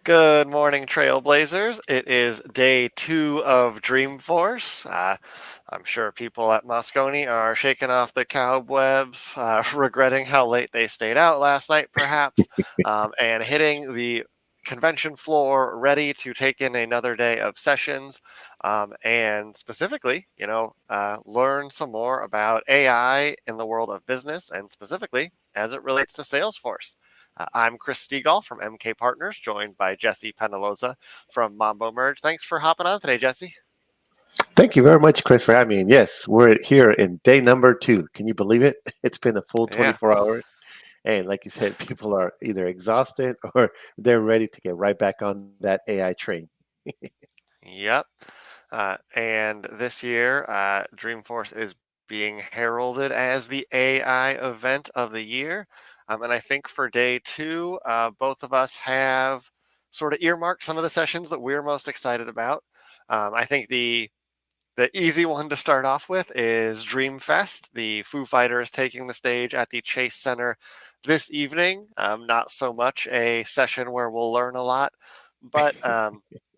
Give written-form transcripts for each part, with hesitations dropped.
Good morning, Trailblazers. It is day 2 of Dreamforce. I'm sure people at Moscone are shaking off the cobwebs, regretting how late they stayed out last night, perhaps, and hitting the convention floor ready to take in another day of sessions, and specifically, learn some more about AI in the world of business and specifically as it relates to Salesforce. I'm Chris Stegall from MK Partners, joined by Jessie Penaloza from Mambo Merge. Thanks for hopping on today, Jessie. Thank you very much, Chris, for having me. And yes, we're here in day number 2. Can you believe it? It's been a full Yeah. 24 hours. And like you said, people are either exhausted or they're ready to get right back on that AI train. Yep. And this year, Dreamforce is being heralded as the AI event of the year. And I think for day 2, both of us have sort of earmarked some of the sessions that we're most excited about. I think the easy one to start off with is Dreamfest. The Foo Fighters taking the stage at the Chase Center this evening. Not so much a session where we'll learn a lot, but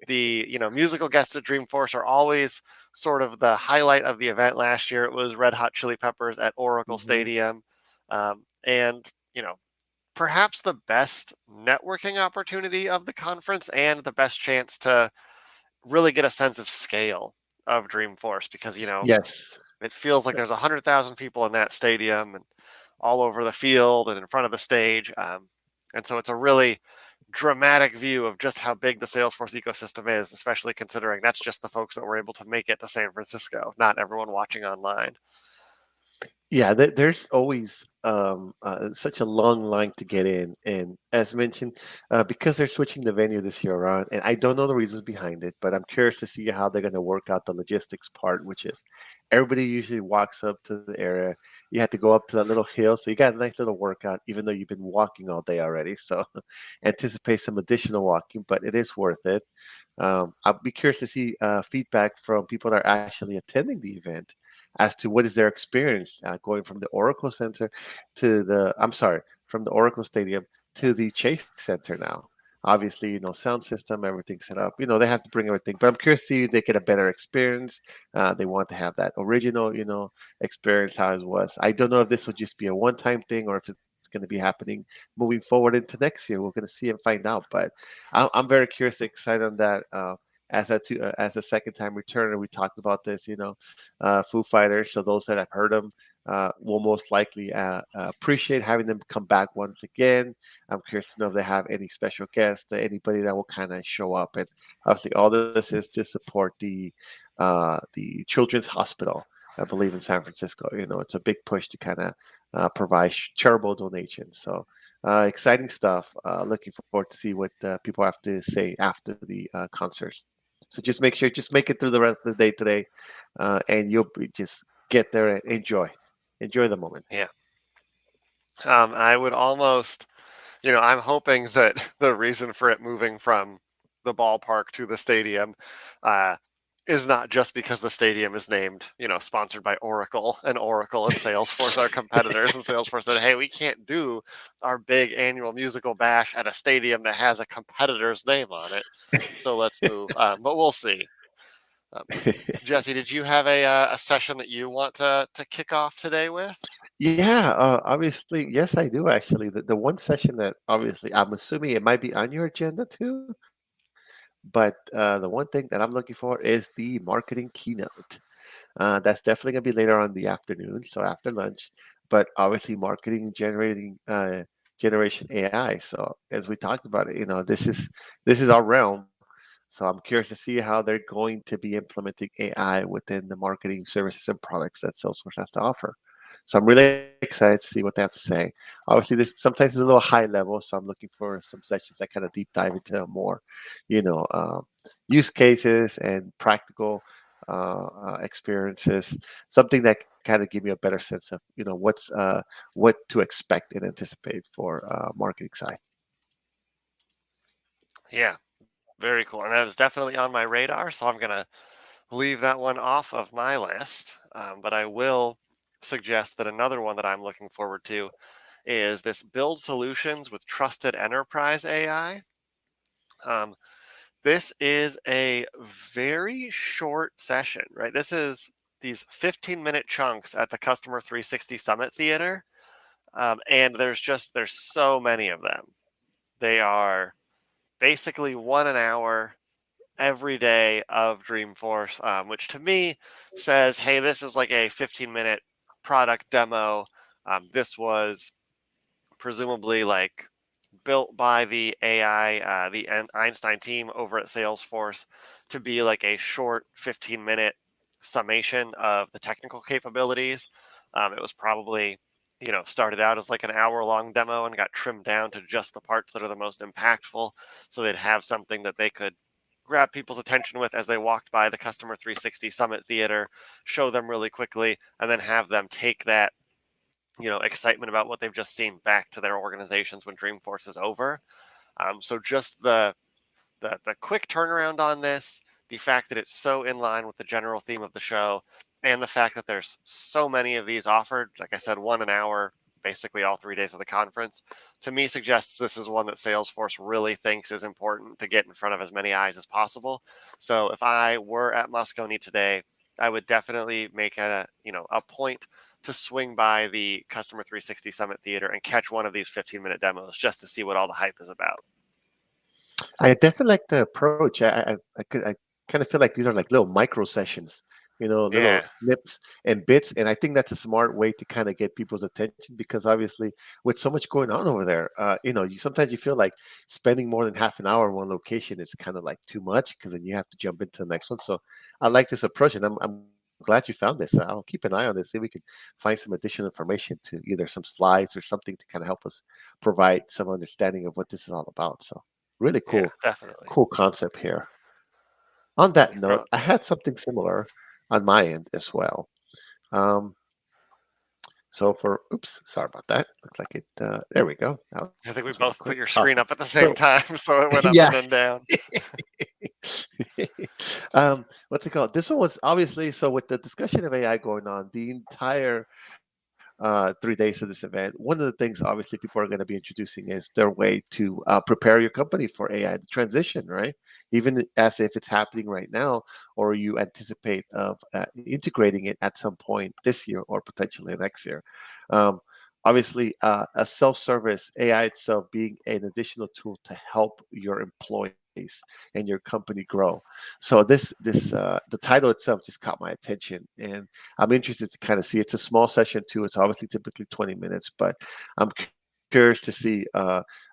the musical guests at Dreamforce are always sort of the highlight of the event. Last year it was Red Hot Chili Peppers at Oracle Hmm. Stadium, and perhaps the best networking opportunity of the conference and the best chance to really get a sense of scale of Dreamforce because Yes. it feels like there's 100,000 people in that stadium and all over the field and in front of the stage, and so it's a really dramatic view of just how big the Salesforce ecosystem is, especially considering that's just the folks that were able to make it to San Francisco, not everyone watching online. Yeah, there's always such a long line to get in, and as mentioned, because they're switching the venue this year around, and I don't know the reasons behind it, but I'm curious to see how they're going to work out the logistics part, which is everybody usually walks up to the area. You have to go up to that little hill, so you got a nice little workout, even though you've been walking all day already. So anticipate some additional walking, but it is worth it. I'll be curious to see feedback from people that are actually attending the event as to what is their experience going from the Oracle Center to from the Oracle Stadium to the Chase Center now. Obviously, sound system, everything set up. They have to bring everything, but I'm curious to see if they get a better experience. They want to have that original, experience how it was. I don't know if this will just be a one-time thing or if it's going to be happening moving forward into next year. We're going to see and find out, but I'm very curious, excited on that. As a second time returner, we talked about this, Foo Fighters. So those that have heard them will most likely appreciate having them come back once again. I'm curious to know if they have any special guests, anybody that will kind of show up. And obviously, all this is to support the Children's Hospital, I believe, in San Francisco. It's a big push to kind of provide charitable donations. So exciting stuff. Looking forward to see what people have to say after the concerts. So just make it through the rest of the day today, and just get there and enjoy the moment. Yeah. I would almost, I'm hoping that the reason for it moving from the ballpark to the stadium uh, is not just because the stadium is named, sponsored by Oracle, and Oracle and Salesforce are competitors, and Salesforce said, hey, we can't do our big annual musical bash at a stadium that has a competitor's name on it. So let's move. But we'll see. Um, Jesse, did you have a session that you want to kick off today with? Yeah, obviously, yes, I do actually. The one session that obviously I'm assuming it might be on your agenda too, but the one thing that I'm looking for is the marketing keynote. That's definitely going to be later on in the afternoon, so after lunch. But obviously, marketing generating generation AI. So as we talked about it, this is our realm. So I'm curious to see how they're going to be implementing AI within the marketing services and products that Salesforce has to offer. So I'm really excited to see what they have to say. Obviously, this sometimes is a little high level, so I'm looking for some sessions that kind of deep dive into more, you know, uh, use cases and practical experiences. Something that kind of give me a better sense of, what to expect and anticipate for marketing side. Yeah, very cool. And that is definitely on my radar, so I'm going to leave that one off of my list. But I will suggest that another one that I'm looking forward to is this Build Solutions with Trusted Enterprise AI. Um, this is a very short session, right? This is these 15-minute chunks at the Customer 360 Summit Theater, and there's so many of them. They are basically 1 an hour every day of Dreamforce, which to me says, hey, this is like a 15-minute product demo. This was presumably like built by the AI, the Einstein team over at Salesforce to be like a short 15-minute summation of the technical capabilities. It was probably, started out as like an hour-long demo and got trimmed down to just the parts that are the most impactful, so they'd have something that they could grab people's attention with as they walked by the Customer 360 Summit Theater, show them really quickly, and then have them take that excitement about what they've just seen back to their organizations when Dreamforce is over. So just the quick turnaround on this, the fact that it's so in line with the general theme of the show, and the fact that there's so many of these offered, like I said, 1 an hour, basically all 3 days of the conference, to me suggests this is one that Salesforce really thinks is important to get in front of as many eyes as possible. So if I were at Moscone today, I would definitely make a point to swing by the Customer 360 Summit Theater and catch one of these 15-minute demos just to see what all the hype is about. I definitely like the approach. I kind of feel like these are like little micro sessions, little Yeah, snips and bits. And I think that's a smart way to kind of get people's attention because obviously with so much going on over there, you sometimes you feel like spending more than half an hour in one location is kind of like too much because then you have to jump into the next one. So I like this approach, and I'm glad you found this. I'll keep an eye on this. See if we can find some additional information to either some slides or something to kind of help us provide some understanding of what this is all about. So really yeah, cool, definitely. cool concept here. On Let that me note, throw. I had something similar on my end as well. Um, so for, oops, sorry about that. Looks like it, there we go. That I think we was really both put quick. your screen Awesome. up at the same So, time, so it went up and yeah. then down. What's it called? This one was obviously, so with the discussion of AI going on, the entire 3 days of this event, one of the things obviously people are going to be introducing is their way to prepare your company for AI the transition, right? Even as if it's happening right now, or you anticipate of integrating it at some point this year or potentially next year. Um, Obviously, a self-service AI itself being an additional tool to help your employees and your company grow. So the title itself just caught my attention, and I'm interested to kind of see. It's a small session too. It's obviously typically 20 minutes, but I'm curious to see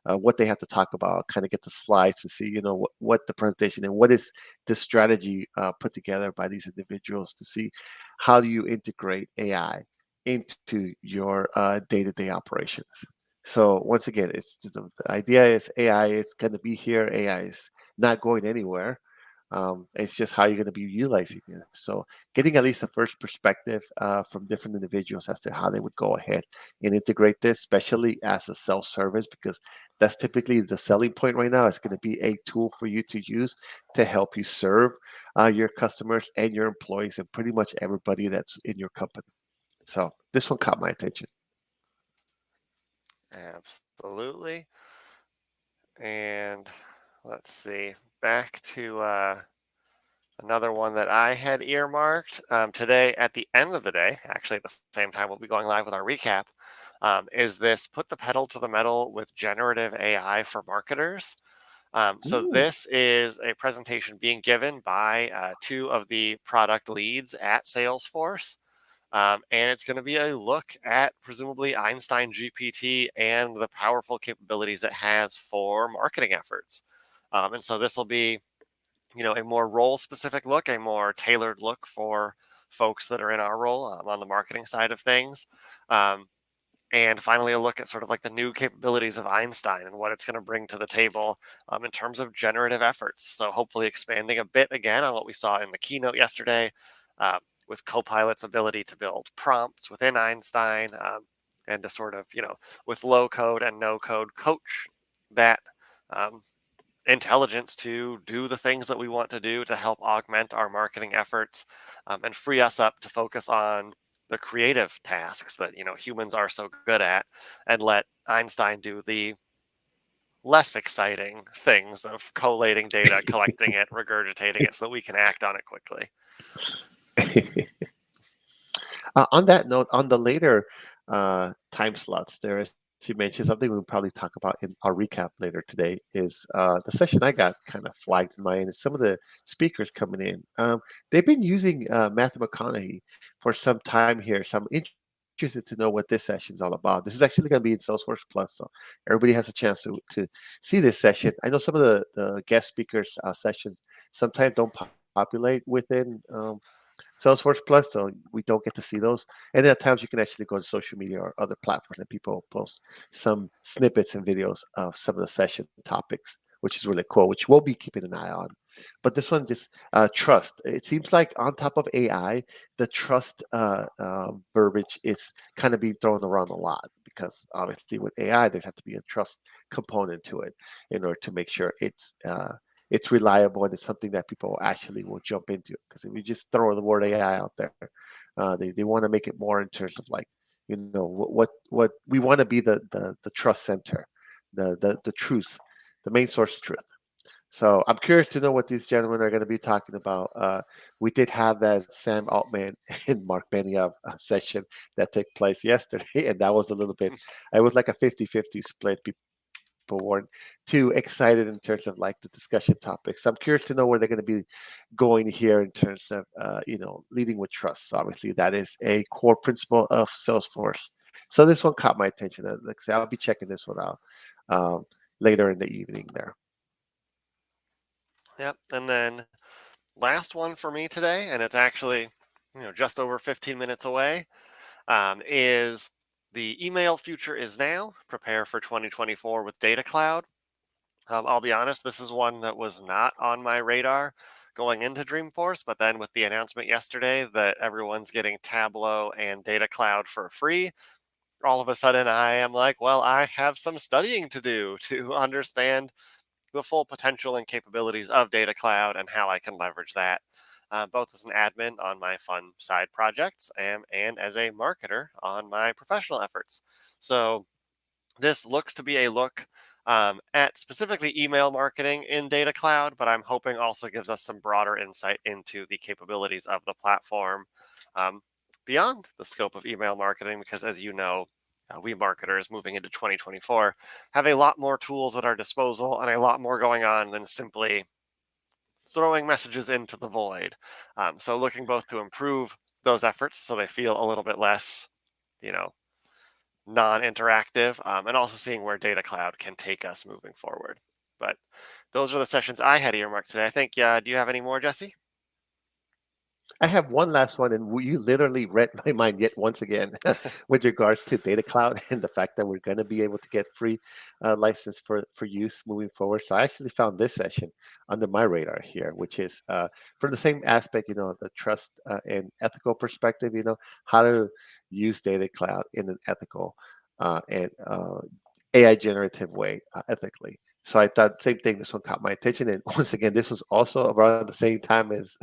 what they have to talk about. Kind of get the slides to see, what the presentation and what is the strategy put together by these individuals to see how do you integrate AI into your day-to-day operations. So once again, the idea is AI is going to be here. AI is not going anywhere. It's just how you're going to be utilizing it. So getting at least a first perspective from different individuals as to how they would go ahead and integrate this, especially as a self-service, because that's typically the selling point right now. It's going to be a tool for you to use to help you serve your customers and your employees and pretty much everybody that's in your company. So this one caught my attention. Absolutely. And let's see, back to another one that I had earmarked today at the end of the day, actually at the same time we'll be going live with our recap, is this put the pedal to the metal with generative AI for marketers. So Ooh. this is a presentation being given by two of the product leads at Salesforce. And it's going to be a look at presumably Einstein GPT and the powerful capabilities it has for marketing efforts. And so this will be, a more role specific look, a more tailored look for folks that are in our role on the marketing side of things. Um, and finally, a look at sort of like the new capabilities of Einstein and what it's going to bring to the table in terms of generative efforts. So, hopefully, expanding a bit again on what we saw in the keynote yesterday uh, with Copilot's ability to build prompts within Einstein and to sort of, with low code and no code, coach that um, intelligence to do the things that we want to do to help augment our marketing efforts and free us up to focus on the creative tasks that humans are so good at, and let Einstein do the less exciting things of collating data, collecting it, regurgitating it so that we can act on it quickly. On that note, on the later time slots, there is you mentioned something we'll probably talk about in our recap later today is the session I got kind of flagged in my end is some of the speakers coming in. They've been using Matthew McConaughey for some time here, so I'm interested to know what this session is all about. This is actually going to be in Salesforce Plus, so everybody has a chance to see this session. I know some of the guest speakers sessions sometimes don't populate within Salesforce Plus, so we don't get to see those. And then at times you can actually go to social media or other platforms and people post some snippets and videos of some of the session topics, which is really cool, which we'll be keeping an eye on. But this one just trust. It seems like on top of AI, the trust verbiage is kind of being thrown around a lot because obviously with AI, there's have to be a trust component to it in order to make sure it's reliable and it's something that people actually will jump into. Because if you just throw the word AI out there, they want to make it more in terms of like, what we want to be the trust center, the truth, the main source of truth. So I'm curious to know what these gentlemen are going to be talking about. We did have that Sam Altman and Mark Benioff session that took place yesterday, and that was a little bit, it was like a 50-50 split. People weren't too excited in terms of like the discussion topics. So I'm curious to know where they're going to be going here in terms of, leading with trust. So obviously, that is a core principle of Salesforce. So this one caught my attention. Like I say, I'll be checking this one out um, later in the evening there. Yep. And then last one for me today, and it's actually just over 15 minutes away, is the email future is now. Prepare for 2024 with Data Cloud. I'll be honest, this is one that was not on my radar going into Dreamforce, but then with the announcement yesterday that everyone's getting Tableau and Data Cloud for free, all of a sudden I am like, well, I have some studying to do to understand the full potential and capabilities of Data Cloud and how I can leverage that, both as an admin on my fun side projects and as a marketer on my professional efforts. So this looks to be a look at specifically email marketing in Data Cloud, but I'm hoping also gives us some broader insight into the capabilities of the platform um, beyond the scope of email marketing, because as you know, we marketers moving into 2024 have a lot more tools at our disposal and a lot more going on than simply throwing messages into the void. So looking both to improve those efforts so they feel a little bit less, you know, non-interactive, and also seeing where Data Cloud can take us moving forward. But those are the sessions I had earmarked today. I think, do you have any more, Jesse? I have one last one, and you literally read my mind yet once again with regards to Data Cloud and the fact that we're going to be able to get free license for use moving forward. So I actually found this session under my radar here, which is from the same aspect, the trust and ethical perspective, how to use Data Cloud in an ethical and AI generative way ethically. So I thought same thing. This one caught my attention, and once again, this was also around the same time as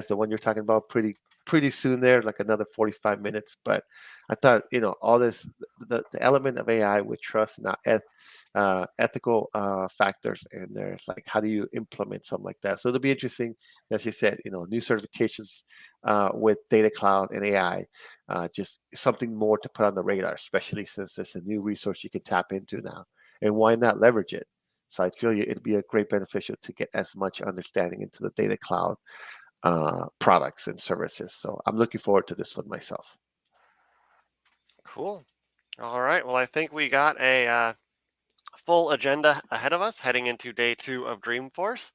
the one you're talking about. Pretty soon there, like another 45 minutes. But I thought all this the element of AI with trust and ethical factors, and there's like how do you implement something like that. So it'll be interesting, as you said, new certifications with Data Cloud and AI, just something more to put on the radar, especially since it's a new resource you can tap into now and why not leverage it? So I feel it'd be a great beneficial to get as much understanding into the Data Cloud products and services. So I'm looking forward to this one myself. Cool. All right. Well, I think we got a full agenda ahead of us heading into day 2 of Dreamforce.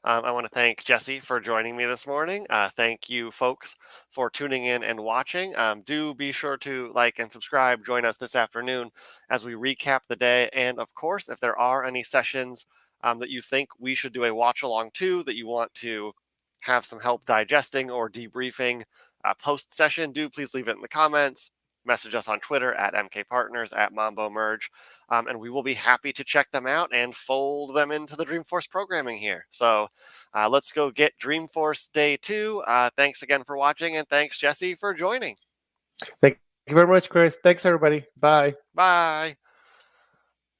I want to thank Jesse for joining me this morning. Thank you, folks, for tuning in and watching. Do be sure to like and subscribe. Join us this afternoon as we recap the day. And of course, if there are any sessions that you think we should do a watch along to, that you want to have some help digesting or debriefing post session, do please leave it in the comments. Message us on Twitter at MKPartners, at Mambo Merge, and we will be happy to check them out and fold them into the Dreamforce programming here. So let's go get Dreamforce Day 2. Thanks again for watching, and thanks, Jesse, for joining. Thank you very much, Chris. Thanks, everybody. Bye. Bye.